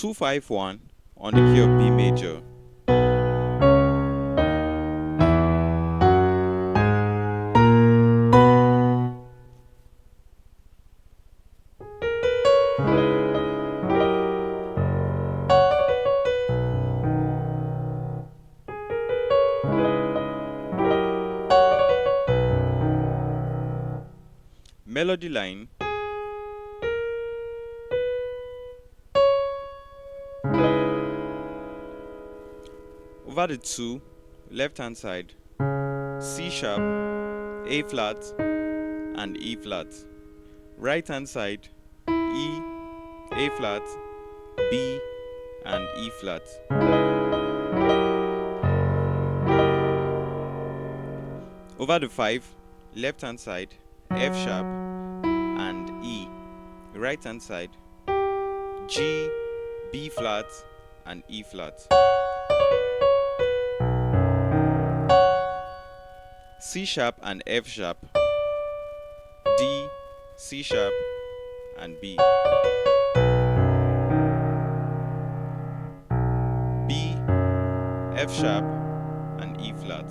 251 on the key of B major. Melody line. Over the 2, left hand side, C sharp, A flat, and E flat. Right hand side, E, A flat, B, and E flat. Over the 5, left hand side, F sharp, and E. Right hand side, G, B flat, and E flat. C sharp and F sharp, D, C sharp, and B. B, F sharp, and E flat.